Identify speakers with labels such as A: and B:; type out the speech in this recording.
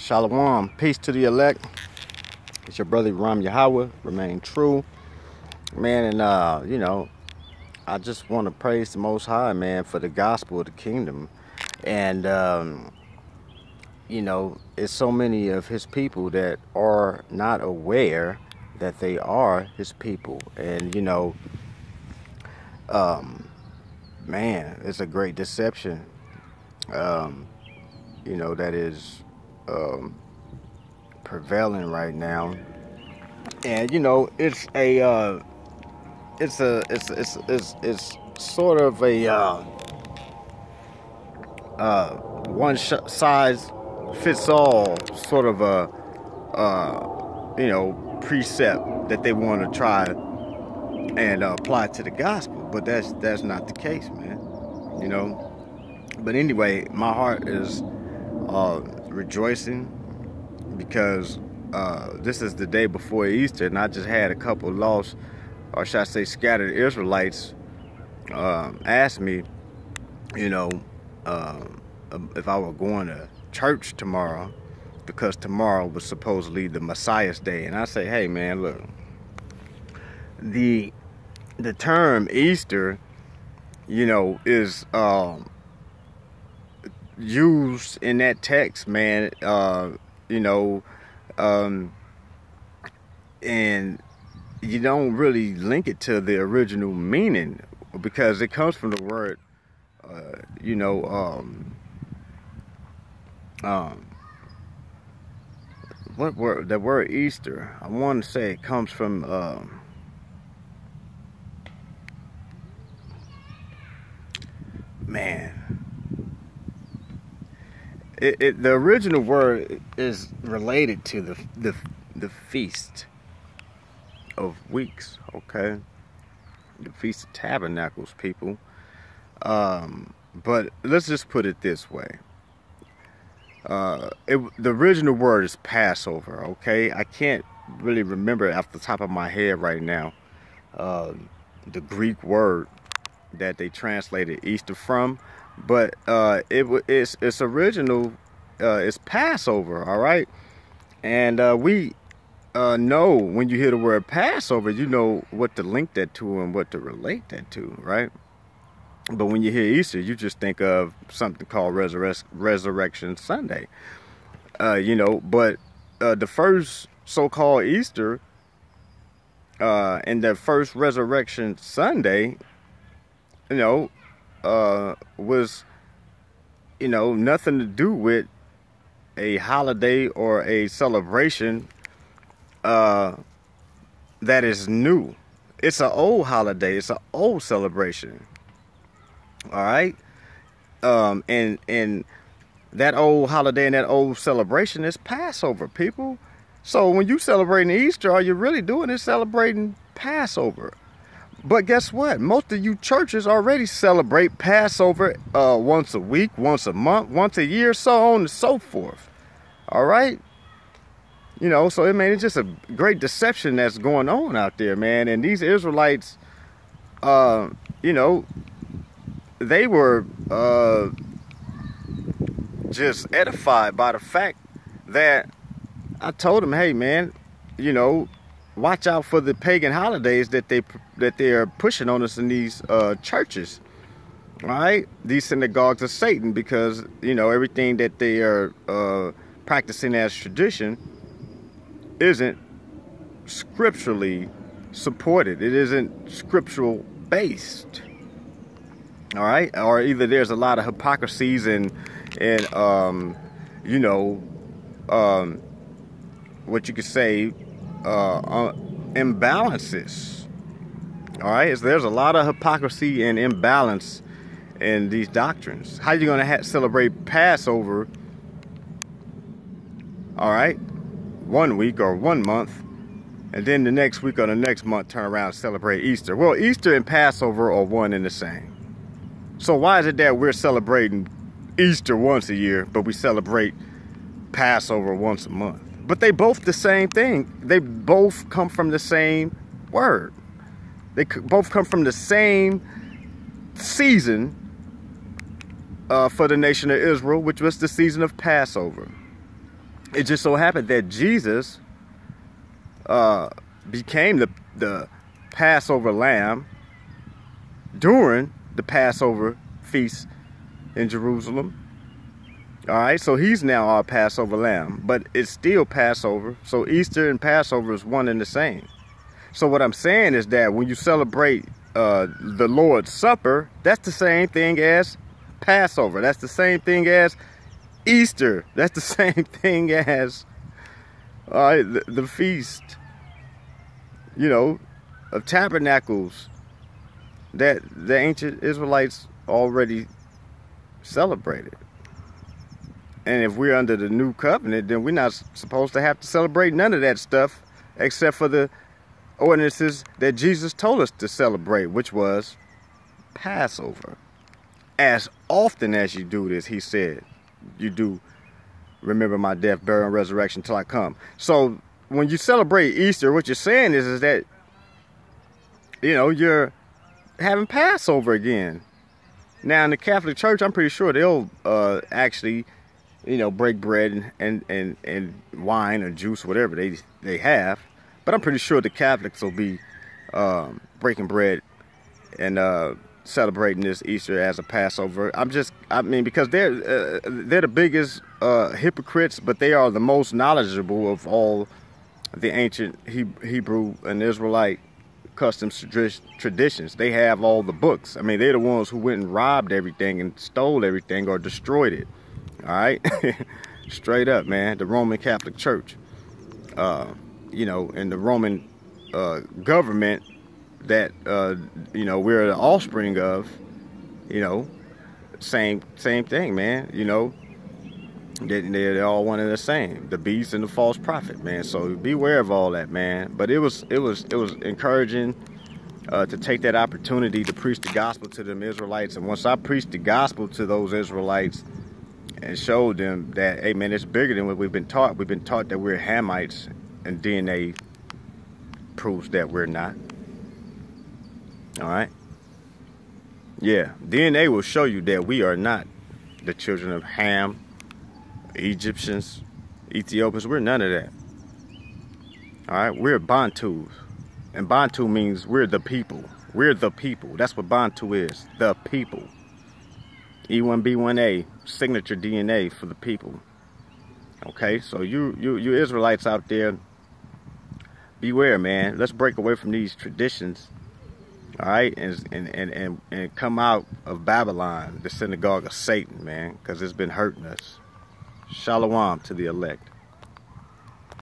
A: Shalom, peace to the elect. It's your brother Ram Yahweh. Remain true, man. And I just want to praise the Most High, man, for the gospel of the kingdom. And it's so many of His people that are not aware that they are His people. And man, it's a great deception. That is prevailing right now, and it's sort of a one size fits all sort of a precept that they want to try and apply to the gospel, but that's not the case, man. But anyway, my heart is rejoicing because this is the day before Easter, and I just had a couple lost, or should I say scattered Israelites ask me, if I were going to church tomorrow, because tomorrow was supposedly the Messiah's day. And I say, hey man, look, the term Easter, is used in that text, man, and you don't really link it to the original meaning, because it comes from the word, what word? The word Easter. I want to say it comes from the original word is related to the feast of weeks, okay? The Feast of Tabernacles, people. But let's just put it this way. The original word is Passover, okay? I can't really remember off the top of my head right now the Greek word that they translated Easter from, but its original is Passover, all right? And we know, when you hear the word Passover, you know what to link that to and what to relate that to, right? But when you hear Easter, you just think of something called Resurrection Sunday, but the first so-called Easter and the first Resurrection Sunday, was, nothing to do with a holiday or a celebration that is new. It's an old holiday. It's an old celebration. All right. And that old holiday and that old celebration is Passover, people. So when you celebrating Easter, all you're really doing is celebrating Passover. But guess what? Most of you churches already celebrate Passover once a week, once a month, once a year, so on and so forth. All right? So it's just a great deception that's going on out there, man. And these Israelites, they were just edified by the fact that I told them, hey, man, watch out for the pagan holidays that they are pushing on us in these churches, all right? These synagogues of Satan, because everything that they are practicing as tradition isn't scripturally supported. It isn't scriptural based, all right? Or either there's a lot of hypocrisies and what you could say, imbalances. All right, there's a lot of hypocrisy and imbalance in these doctrines. How you gonna celebrate Passover, all right, 1 week or 1 month, and then the next week or the next month turn around and celebrate Easter? Well, Easter and Passover are one and the same. So why is it that we're celebrating Easter once a year, but we celebrate Passover once a month? But they both the same thing. They both come from the same word. They both come from the same season for the nation of Israel, which was the season of Passover. It just so happened that Jesus became the Passover lamb during the Passover feast in Jerusalem. All right, so he's now our Passover lamb, but it's still Passover. So Easter and Passover is one and the same. So what I'm saying is that when you celebrate the Lord's Supper, that's the same thing as Passover. That's the same thing as Easter. That's the same thing as the feast, you know, of tabernacles that the ancient Israelites already celebrated. And if we're under the new covenant, then we're not supposed to have to celebrate none of that stuff except for the ordinances that Jesus told us to celebrate, which was Passover. As often as you do this, he said, you do remember my death, burial, and resurrection till I come. So when you celebrate Easter, what you're saying is that, you know, you're having Passover again. Now in the Catholic Church, I'm pretty sure they'll actually, you know, break bread and wine or juice, whatever they have. But I'm pretty sure the Catholics will be breaking bread and celebrating this Easter as a Passover. I mean, because they're the biggest hypocrites, but they are the most knowledgeable of all the ancient Hebrew and Israelite customs, traditions. They have all the books. I mean, they're the ones who went and robbed everything and stole everything or destroyed it. All right, straight up, man. The Roman Catholic Church, you know, and the Roman government that you know, we're the offspring of. You know, same thing, man. You know, they're all one and the same. The beast and the false prophet, man. So beware of all that, man. But it was encouraging to take that opportunity to preach the gospel to them Israelites. And once I preached the gospel to those Israelites and showed them that, hey, man, it's bigger than what we've been taught. We've been taught that we're Hamites, and DNA proves that we're not. All right? Yeah, DNA will show you that we are not the children of Ham, Egyptians, Ethiopians. We're none of that. All right? We're Bantus. And Bantu means we're the people. We're the people. That's what Bantu is, the people. E1B1A, signature DNA for the people. Okay, so you Israelites out there, beware, man. Let's break away from these traditions, all right, and come out of Babylon, the synagogue of Satan, man, because it's been hurting us. Shalom to the elect.